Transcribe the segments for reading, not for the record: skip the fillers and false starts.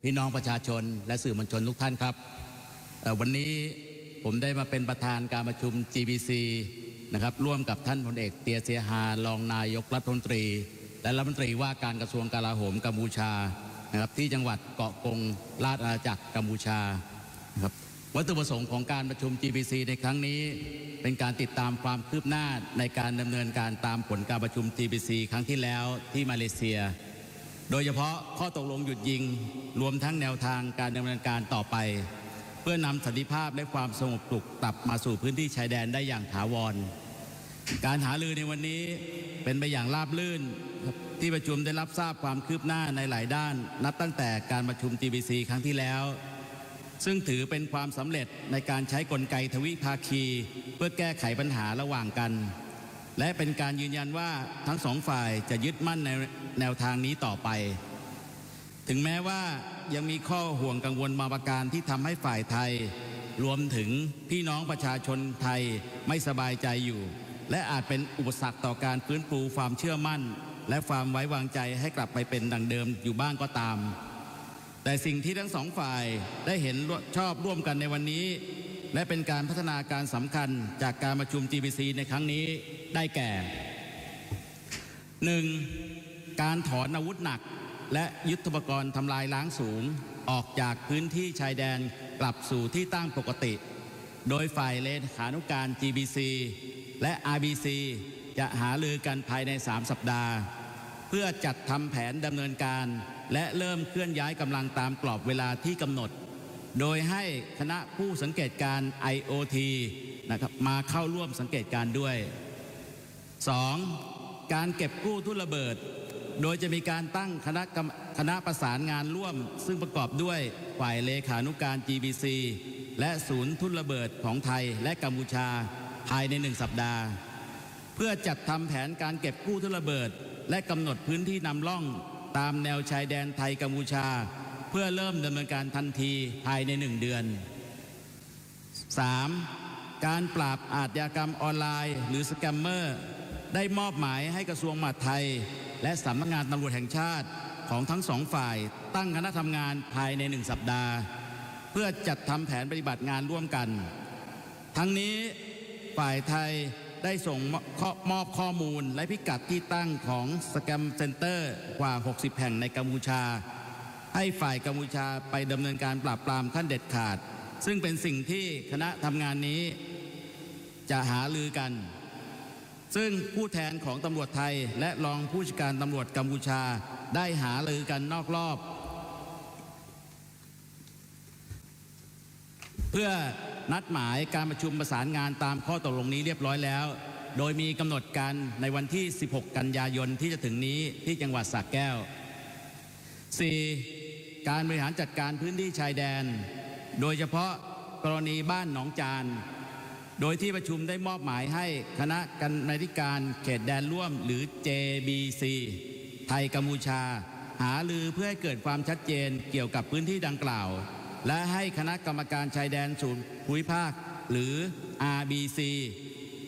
พี่น้องประชาชนและสื่อมวลชนทุกท่านครับวันนี้ผมได้มาเป็นประธานการประชุม GBC นะครับร่วมกับท่านพลเอกเตียเสียฮารองนายกรัฐมนตรีและรัฐมนตรีว่าการกระทรวงกลาโหมกัมพูชานะครับที่จังหวัดเกาะกงราชอาณาจักรกัมพูชานะครับวัตถุประสงค์ของการประชุม GBC ในครั้งนี้เป็นการติดตามความคืบหน้าในการดำเนินการตามผลการประชุม GBC ครั้งที่แล้วที่มาเลเซียโดยเฉพาะข้อตกลงหยุดยิงรวมทั้งแนวทางการดำเนินการต่อไปเพื่อนำสันติภาพและความสงบสุขกลับมาสู่พื้นที่ชายแดนได้อย่างถาวรการหารือในวันนี้เป็นไปอย่างราบรื่นที่ประชุมได้รับทราบความคืบหน้าในหลายด้านนับตั้งแต่การประชุม GBC ครั้งที่แล้วซึ่งถือเป็นความสำเร็จในการใช้กลไกทวิภาคีเพื่อแก้ไขปัญหาระหว่างกันและเป็นการยืนยันว่าทั้งสองฝ่ายจะยึดมั่นในแนวทางนี้ต่อไปถึงแม้ว่ายังมีข้อห่วงกังวลบางประการที่ทำให้ฝ่ายไทยรวมถึงพี่น้องประชาชนไทยไม่สบายใจอยู่และอาจเป็นอุปสรรคต่อการฟื้นฟูความเชื่อมั่นและความไว้วางใจให้กลับไปเป็นดังเดิมอยู่บ้างก็ตามแต่สิ่งที่ทั้งสองฝ่ายได้เห็นชอบร่วมกันในวันนี้และเป็นการพัฒนาการสำคัญจากการประชุม GBC ในครั้งนี้ได้แก่ 1. การถอนอาวุธหนักและยุทโธปกรณ์ทำลายล้างสูงออกจากพื้นที่ชายแดนกลับสู่ที่ตั้งปกติโดยฝ่ายเลขานุการ GBC และ RBC จะหารือกันภายใน3 สัปดาห์เพื่อจัดทำแผนดำเนินการและเริ่มเคลื่อนย้ายกำลังตามกรอบเวลาที่กำหนดโดยให้คณะผู้สังเกตการ IOT นะครับมาเข้าร่วมสังเกตการด้วย 2. การเก็บกู้ทุ่นระเบิดโดยจะมีการตั้งคณะประสานงานร่วมซึ่งประกอบด้วยฝ่ายเลขานุการ GBC และศูนย์ทุ่นระเบิดของไทยและกัมพูชาภายใน1 สัปดาห์เพื่อจัดทำแผนการเก็บกู้ทุ่นระเบิดและกำหนดพื้นที่นำร่องตามแนวชายแดนไทยกัมพูชาเพื่อเริ่มดำเนินการทันทีภายใน1 เดือน 3. การปราบอาชญากรรมออนไลน์หรือสแกมเมอร์ได้มอบหมายให้กระทรวงมหาดไทยและสำนักงานตำรวจแห่งชาติของทั้งสองฝ่ายตั้งคณะทำงานภายใน1 สัปดาห์เพื่อจัดทำแผนปฏิบัติงานร่วมกันทั้งนี้ฝ่ายไทยได้ส่งมอบข้อมูลและพิกัดที่ตั้งของสแกมเซ็นเตอร์กว่า60 แห่งในกัมพูชาให้ฝ่ายกัมพูชาไปดำเนินการปราบปรามขั้นเด็ดขาดซึ่งเป็นสิ่งที่คณะทำงานนี้จะหารือกันซึ่งผู้แทนของตำรวจไทยและรองผู้จัดการตำรวจกัมพูชาได้หารือกันนอกรอบเพื่อนัดหมายการประชุมประสานงานตามข้อตกลงนี้เรียบร้อยแล้วโดยมีกำหนดการในวันที่16 กันยายนที่จะถึงนี้ที่จังหวัดสระแก้ว 4. การบริหารจัดการพื้นที่ชายแดนโดยเฉพาะกรณีบ้านหนองจานโดยที่ประชุมได้มอบหมายให้คณะกรรมาธิการเขตแดนร่วมหรือ GBC ไทยกัมพูชาหารือเพื่อให้เกิดความชัดเจนเกี่ยวกับพื้นที่ดังกล่าวและให้คณะกรรมการชายแดนศูนย์ภูมิภาคหรือ RBC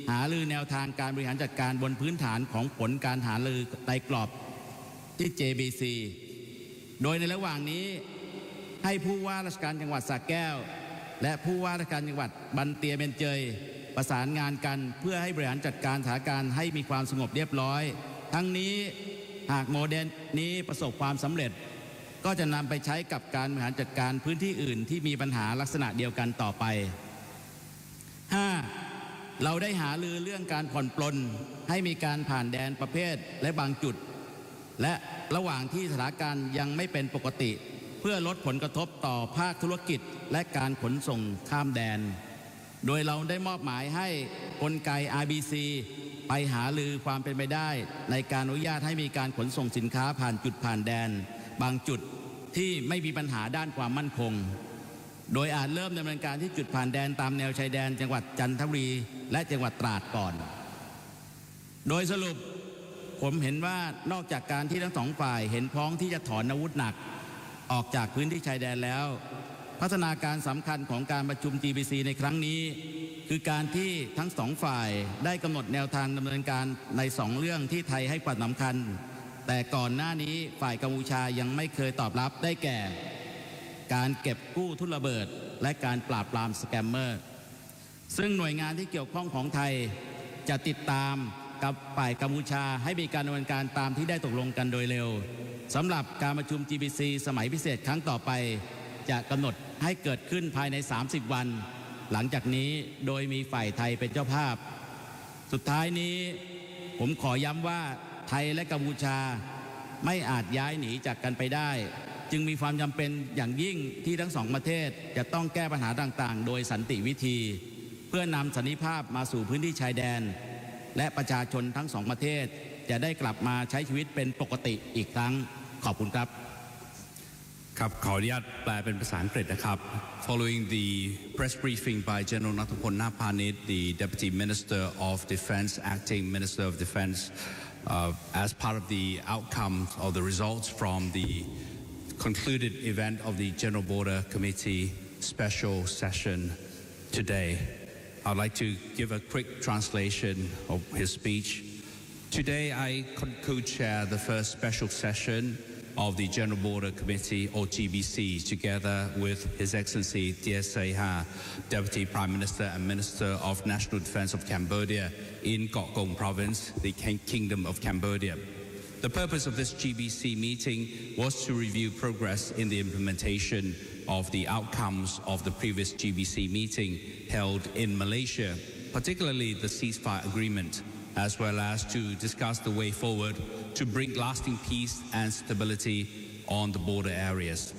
หารือแนวทางการบริหารจัดการบนพื้นฐานของผลการหารือในกรอบที่ GBC โดยในระหว่างนี้ให้ผู้ว่าราชการจังหวัดสระแก้วและผู้ว่าราชการจังหวัดบันเตียเบญเจยประสานงานกันเพื่อให้บริหารจัดการสถานการณ์ให้มีความสงบเรียบร้อยทั้งนี้หากโมเดลนี้ประสบความสำเร็จก็จะนำไปใช้กับการบริหารจัดการพื้นที่อื่นที่มีปัญหาลักษณะเดียวกันต่อไป 5. เราได้หารือเรื่องการผ่อนปลนให้มีการผ่านแดนประเภทและบางจุดและระหว่างที่สถานการณ์ยังไม่เป็นปกติเพื่อลดผลกระทบต่อภาคธุรกิจและการขนส่งข้ามแดนโดยเราได้มอบหมายให้กลไก RBC ไปหารือความเป็นไปได้ในการอนุญาตให้มีการขนส่งสินค้าผ่านจุดผ่านแดนบางจุดที่ไม่มีปัญหาด้านความมั่นคงโดยอาจเริ่มดำเนินการที่จุดผ่านแดนตามแนวชายแดนจังหวัดจันทบุรีและจังหวัดตราดก่อนโดยสรุปผมเห็นว่านอกจากการที่ทั้งสองฝ่ายเห็นพ้องที่จะถอนอาวุธหนักออกจากพื้นที่ชายแดนแล้วพัฒนาการสำคัญของการประชุม GBC ในครั้งนี้คือการที่ทั้งสองฝ่ายได้กำหนดแนวทางดำเนินการใน2 เรื่องที่ไทยให้ความสำคัญแต่ก่อนหน้านี้ฝ่ายกัมพูชายังไม่เคยตอบรับได้แก่ การเก็บกู้ทุนระเบิดและการปราบปรามสแกมเมอร์ซึ่งหน่วยงานที่เกี่ยวข้องของไทยจะติดตามกับฝ่ายกัมพูชาให้มีการดำเนินการตามที่ได้ตกลงกันโดยเร็วสำหรับการประชุม GBC สมัยพิเศษครั้งต่อไปจะกำหนดให้เกิดขึ้นภายใน30 วันหลังจากนี้โดยมีฝ่ายไทยเป็นเจ้าภาพสุดท้ายนี้ผมขอย้ำว่าไทยและกัมพูชาไม่อาจย้ายหนีจากกันไปได้จึงมีความจำเป็นอย่างยิ่งที่ทั้งสองประเทศจะต้องแก้ปัญหาต่างๆโดยสันติวิธีเพื่อนำสันติภาพมาสู่พื้นที่ชายแดนและประชาชนทั้งสองประเทศจะได้กลับมาใช้ชีวิตเป็นปกติอีกครั้งขอบคุณครับครับขออนุญาตแปลเป็นภาษาอังกฤษนะครับ Following the press briefing by General Nathapol Napanit, the Deputy Minister of Defense, Acting Minister of Defense, as part of the outcome of the results from the concluded event of the General Border Committee special session today. I'd like to give a quick translation of his speech. Today, I co-chair the first special session of the General Border Committee, or GBC, together with His Excellency Tia Seha, Deputy Prime Minister and Minister of National Defense of Cambodia in Kok Kong Province, the Kingdom of Cambodia. The purpose of this GBC meeting was to review progress in the implementation of the outcomes of the previous GBC meeting held in Malaysia, particularly the ceasefire agreement, as well as to discuss the way forward to bring lasting peace and stability on the border areas.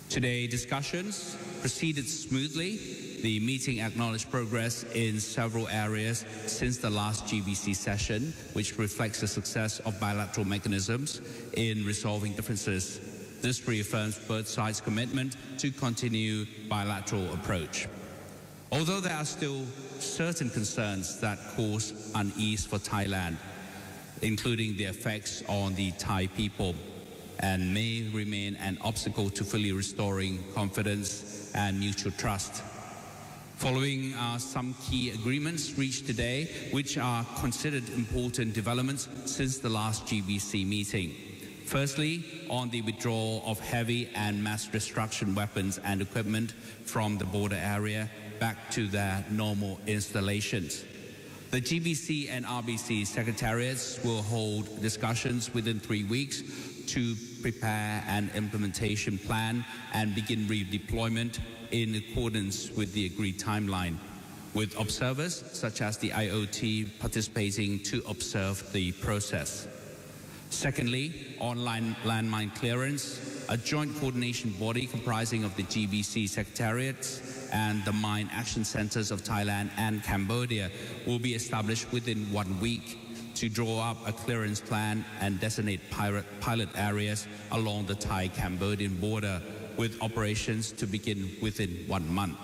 Today, discussions proceeded smoothly. The meeting acknowledged progress in several areas since the last GBC session, which reflects the success of bilateral mechanisms in resolving differences. This reaffirms both sides' commitment to continue bilateral approach. Although there are still certain concerns that cause unease for Thailand, including the effects on the Thai people, and may remain an obstacle to fully restoring confidence and mutual trust. Following are some key agreements reached today, which are considered important developments since the last GBC meeting. Firstly, on the withdrawal of heavy and mass destruction weapons and equipment from the border area back to their normal installations. The GBC and RBC secretariats will hold discussions within 3 weeks to prepare an implementation plan and begin redeployment in accordance with the agreed timeline, with observers such as the IOT participating to observe the process. Secondly, online landmine clearance, a joint coordination body comprising of the GBC secretariats and the Mine Action Centers of Thailand and Cambodia will be established within 1 week to draw up a clearance plan and designate pilot areas along the Thai-Cambodian border, with operations to begin within 1 month.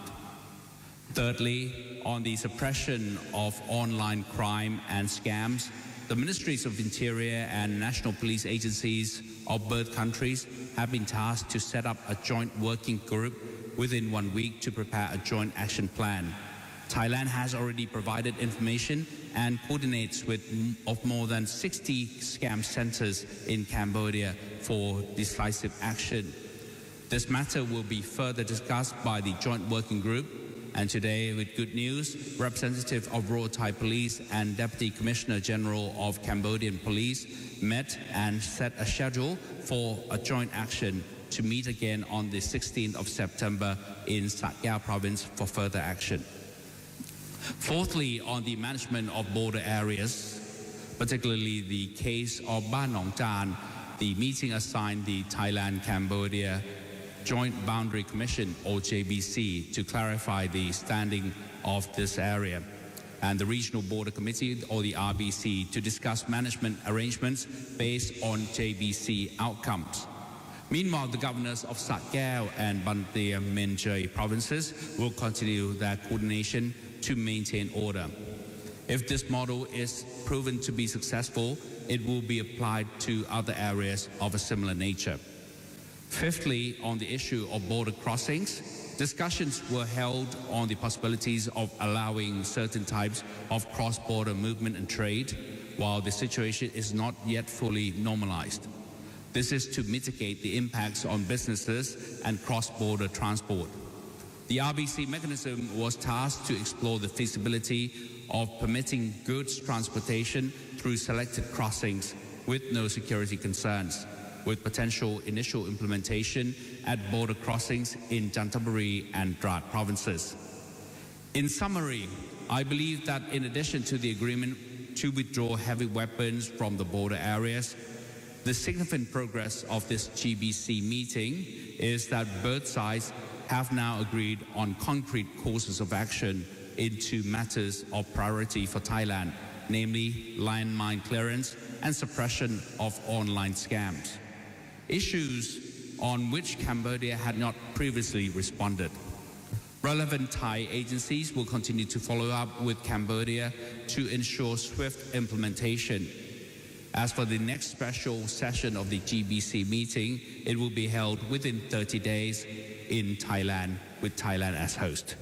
Thirdly, on the suppression of online crime and scams, the Ministries of Interior and national police agencies of both countries have been tasked to set up a joint working group within 1 week to prepare a joint action plan. Thailand has already provided information and coordinates with more than 60 scam centers in Cambodia for decisive action. This matter will be further discussed by the joint working group, and today, with good news, representative of Royal Thai Police and Deputy Commissioner General of Cambodian Police met and set a schedule for a joint action to meet again on the 16th of September in Sakyao Province for further action. Fourthly, on the management of border areas, particularly the case of Ban Nong Chan, the meeting assigned the Thailand-Cambodia Joint Boundary Commission, or JBC, to clarify the standing of this area, and the Regional Border Committee, or the RBC, to discuss management arrangements based on JBC outcomes. Meanwhile, the governors of Sakyao and Banteay Meanchey provinces will continue their coordination to maintain order. If this model is proven to be successful, it will be applied to other areas of a similar nature. Fifthly, on the issue of border crossings, discussions were held on the possibilities of allowing certain types of cross-border movement and trade, while the situation is not yet fully normalized. This is to mitigate the impacts on businesses and cross-border transport. The RBC mechanism was tasked to explore the feasibility of permitting goods transportation through selected crossings with no security concerns, with potential initial implementation at border crossings in Chantaburi and Drat provinces. In summary, I believe that in addition to the agreement to withdraw heavy weapons from the border areas, the significant progress of this GBC meeting is that both sides have now agreed on concrete courses of action into matters of priority for Thailand, namely landmine clearance and suppression of online scams, issues on which Cambodia had not previously responded. Relevant Thai agencies will continue to follow up with Cambodia to ensure swift implementation. As for the next special session of the GBC meeting, it will be held within 30 days in Thailand, with Thailand as host.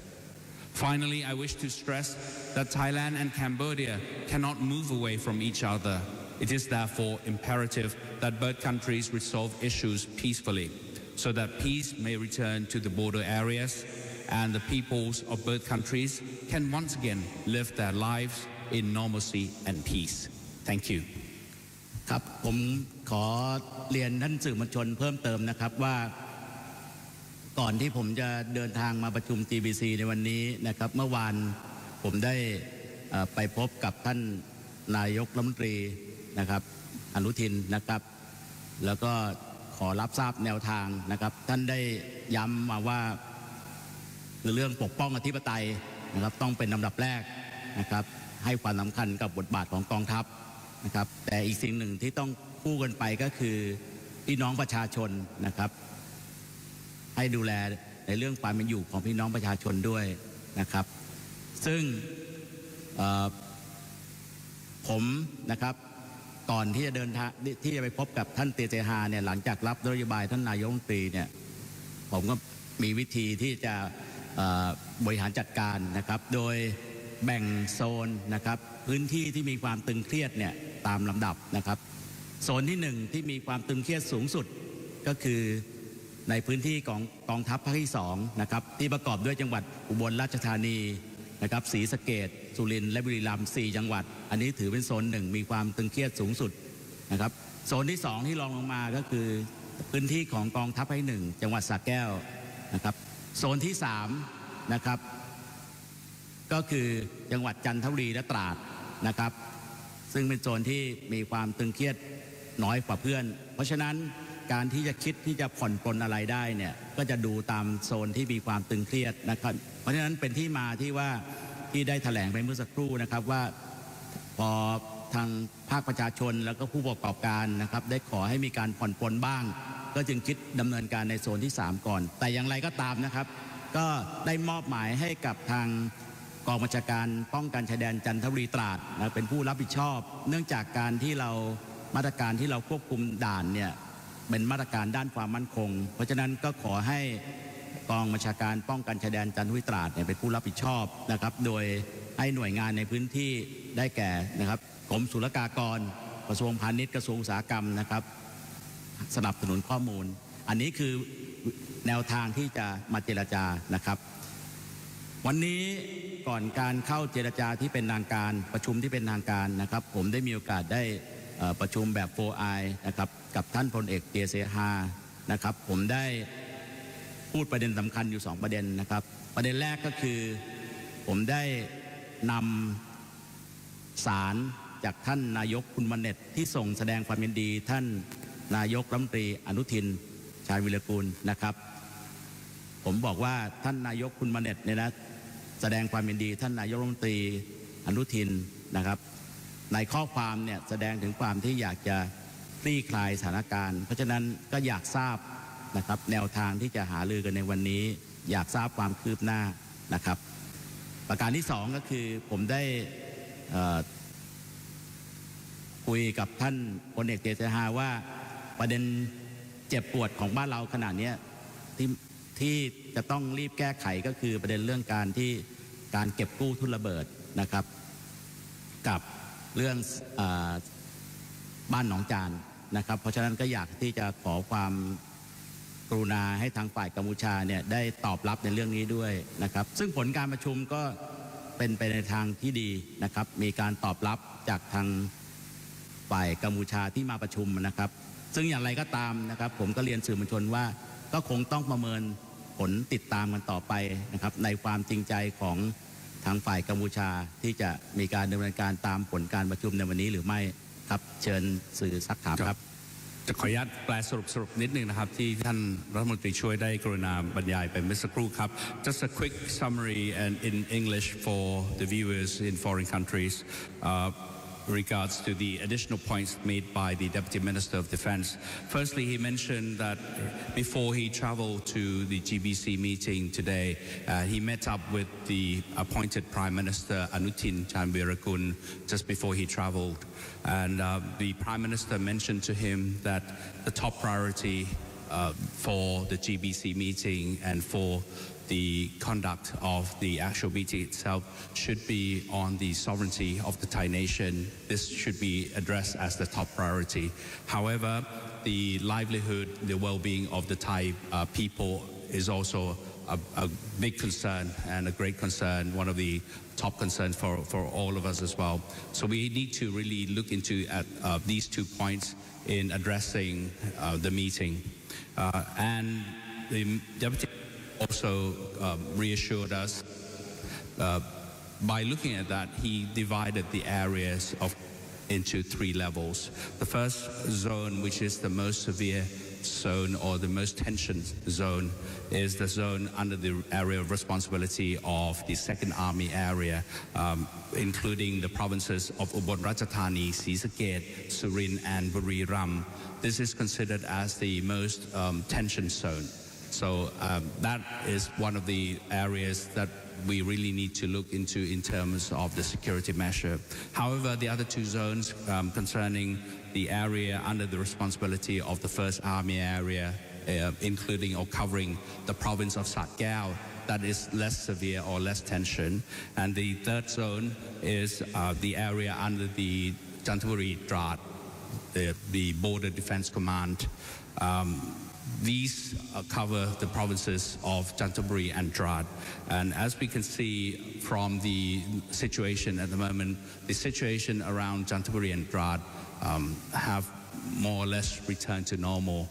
Finally, I wish to stress that Thailand and Cambodia cannot move away from each other. It is therefore imperative that both countries resolve issues peacefully, so that peace may return to the border areas and the peoples of both countries can once again live their lives in normalcy and peace. Thank you. ครับผมขอเรียนท่านสื่อมวลชนเพิ่มเติมนะครับว่าก่อนที่ผมจะเดินทางมาประชุม GBC ในวันนี้นะครับเมื่อวานผมได้ไปพบกับท่านนายกรัฐมนตรีนะครับอนุทินนะครับแล้วก็ขอรับทราบแนวทางนะครับท่านได้ย้ำมาว่าเรื่องปกป้องอธิปไตยนะครับต้องเป็นลำดับแรกนะครับให้ความสำคัญกับบทบาทของกองทัพนะครับแต่อีกสิ่งหนึ่งที่ต้องคู่กันไปก็คือพี่น้องประชาชนนะครับให้ดูแลในเรื่องความเป็นอยู่ของพี่น้องประชาชนด้วยนะครับซึ่งผมนะครับก่อนที่จะเดินทางที่จะไปพบกับท่านเตียเจฮาเนี่ยหลังจากรับนโยบายท่านนายกรัฐมนตรีเนี่ยผมก็มีวิธีที่จะบริหารจัดการนะครับโดยแบ่งโซนนะครับพื้นที่ที่มีความตึงเครียดเนี่ยตามลำดับนะครับโซนที่1ที่มีความตึงเครียดสูงสุดก็คือในพื้นที่ของกองทัพภาคที่2นะครับที่ประกอบด้วยจังหวัดอุบลราชธานีนะครับศรีสะเกษสุรินทร์และบุรีรัมย์4จังหวัดอันนี้ถือเป็นโซน1มีความตึงเครียดสูงสุดนะครับโซนที่2ที่รองลงมาก็คือพื้นที่ของกองทัพภาคที่1จังหวัดสระแก้วนะครับโซนที่3นะครับก็คือจังหวัดจันทบุรีและตราดนะครับซึ่งเป็นโซนที่มีความตึงเครียดน้อยกว่าเพื่อนเพราะฉะนั้นการที่จะคิดที่จะผ่อนปลนอะไรได้เนี่ยก็จะดูตามโซนที่มีความตึงเครียดนะครับเพราะฉะนั้นเป็นที่มาที่ว่าที่ได้แถลงไปเมื่อสักครู่นะครับว่าพอทางภาคประชาชนแล้วก็ผู้ประกอบการนะครับได้ขอให้มีการผ่อนปลนบ้างก็จึงคิดดำเนินการในโซนที่3ก่อนแต่อย่างไรก็ตามนะครับก็ได้มอบหมายให้กับทางกองบัญชาการป้องกันชายแดนจันทบุรีตราดนะเป็นผู้รับผิดชอบเนื่องจากการที่เรามาตรการที่เราควบคุมด่านเนี่ยเป็นมาตรการด้านความมั่นคงเพราะฉะนั้นก็ขอให้กองบัญชาการป้องกันชายแดนจันทบุรีตราดเนี่ยเป็นผู้รับผิดชอบนะครับโดยให้หน่วยงานในพื้นที่ได้แก่นะครับกรมศุลกากรกระทรวงพาณิชย์กระทรวงอุตสาหกรรมนะครับสนับสนุนข้อมูลอันนี้คือแนวทางที่จะมาเจรจานะครับวันนี้ก่อนการเข้าเจรจาที่เป็นทางการประชุมที่เป็นทางการนะครับผมได้มีโอกาสได้ประชุมแบบ 4i นะครับกับท่านพลเอกเตียเสฮานะครับผมได้พูดประเด็นสำคัญอยู่2ประเด็นนะครับประเด็นแรกก็คือผมได้นำสารจากท่านนายกคุณมเน็ตที่ส่งแสดงความยินดีท่านนายกรัฐมนตรีอนุทินชาญวิรกูลนะครับผมบอกว่าท่านนายกคุณมเน็ตเนี่ยนะแสดงความยินดีท่านนายกรัฐมนตรีอนุทินนะครับในข้อความเนี่ยแสดงถึงความที่อยากจะคลี่คลายสถานการณ์เพราะฉะนั้นก็อยากทราบนะครับแนวทางที่จะหารือกันในวันนี้อยากทราบความคืบหน้านะครับประการที่2ก็คือผมได้คุยกับท่านพลเอกเดชาว่าประเด็นเจ็บปวดของบ้านเราขณะนี้ที่จะต้องรีบแก้ไขก็คือประเด็นเรื่องการเก็บกู้ทุนระเบิดนะครับกับเรื่องบ้านหนองจาน นะครับเพราะฉะนั้นก็อยากที่จะขอความกรุณาให้ทางฝ่ายกัมพูชาเนี่ยได้ตอบรับในเรื่องนี้ด้วยนะครับซึ่งผลการประชุมก็เป็นไปในทางที่ดีนะครับมีการตอบรับจากทางฝ่ายกัมพูชาที่มาประชุมนะครับซึ่งอย่างไรก็ตามนะครับผมก็เรียนสื่อมวลชนว่าก็คงต้องประเมินผลติดตามกันต่อไปนะครับในความจริงใจของทางฝ่ายกัมพูชาที่จะมีการดำเนินการตามผลการประชุมในวันนี้หรือไม่ครับเชิญสื่อซักถามครับจะขออนุญาตแปลสรุปนิดนึงนะครับที่ท่านรัฐมนตรีช่วยได้กรุณาบรรยายไปเมื่อสักครู่ครับ Just a quick summary and in English for the viewers in foreign countries regards to the additional points made by the Deputy Minister of Defense. Firstly, he mentioned that before he traveled to the GBC meeting today, he met up with the appointed Prime Minister Anutin Chanvirakul just before he traveled. And the Prime Minister mentioned to him that the top priority for the GBC meeting and for the conduct of the actual meeting itself should be on the sovereignty of the Thai nation. This should be addressed as the top priority. However, the livelihood, the well-being of the Thai people is also a big concern and a great concern, one of the top concerns for all of us as well. So we need to really look into these 2 points in addressing the meeting. And the Deputy also reassured us by looking at that he divided the areas into 3 levels. The first zone, which is the most severe zone or the most tension zone, is the zone under the area of responsibility of the 2nd Army area, including the provinces of Ubon Ratchathani,ศรีสะเกษ Surin and Buriram. This is considered as the most tension zone. So that is one of the areas that we really need to look into in terms of the security measure. However, the other 2 zones concerning the area under the responsibility of the 1st Army area, including or covering the province of Sat Kaeo, that is less severe or less tension. And the 3rd zone is the area under the Chanthaburi Drat, the Border Defense Command. These cover the provinces of Chanthaburi and Drat. And as we can see from the situation at the moment, the situation around Chanthaburi and Drat have more or less returned to normal,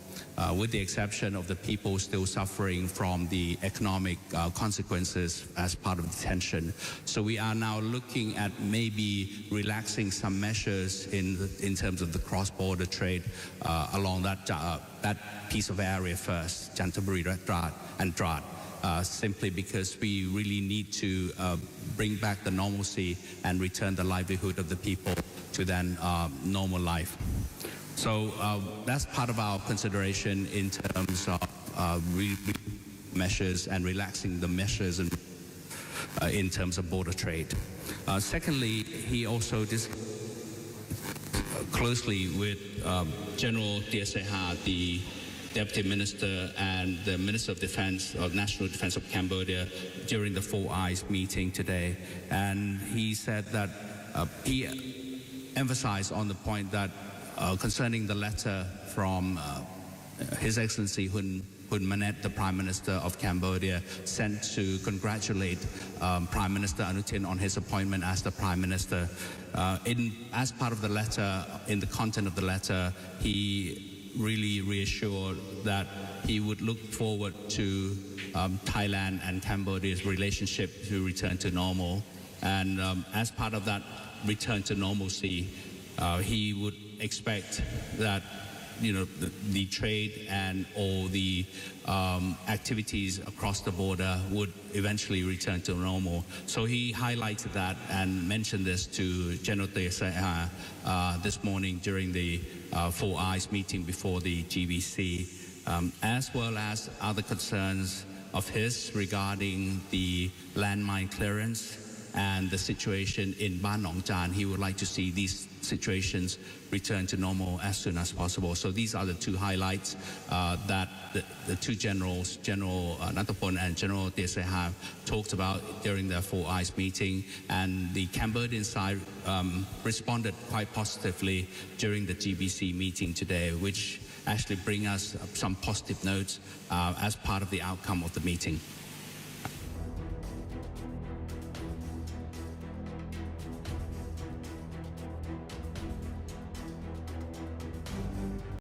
with the exception of the people still suffering from the economic consequences as part of the tension. So we are now looking at maybe relaxing some measures in terms of the cross-border trade along that piece of area first, Chanthaburi and Drat. Simply because we really need to bring back the normalcy and return the livelihood of the people to then normal life. So that's part of our consideration in terms of measures and relaxing the measures in terms of border trade. Secondly, he also discussed closely with General Tia the Deputy Minister and the Minister of Defense or National Defense of Cambodia during the 4 Eyes meeting today. And he said that he emphasized on the point that concerning the letter from His Excellency Hun Manet, the Prime Minister of Cambodia, sent to congratulate Prime Minister Anutin on his appointment as the Prime Minister. As part of the letter, in the content of the letter, he really reassured that he would look forward to Thailand and Cambodia's relationship to return to normal. And as part of that return to normalcy, he would expect that the trade and all the activities across the border would eventually return to normal. So he highlighted that and mentioned this to General Tesaha this morning during the 4 Eyes meeting before the GBC, as well as other concerns of his regarding the landmine clearance and the situation in Ban Nong Jan. He would like to see these situations return to normal as soon as possible. So these are the two highlights that the two generals, General Natapon and General Desaha, talked about during the Four Eyes meeting. And the Cambodian side responded quite positively during the GBC meeting today, which actually bring us some positive notes as part of the outcome of the meeting.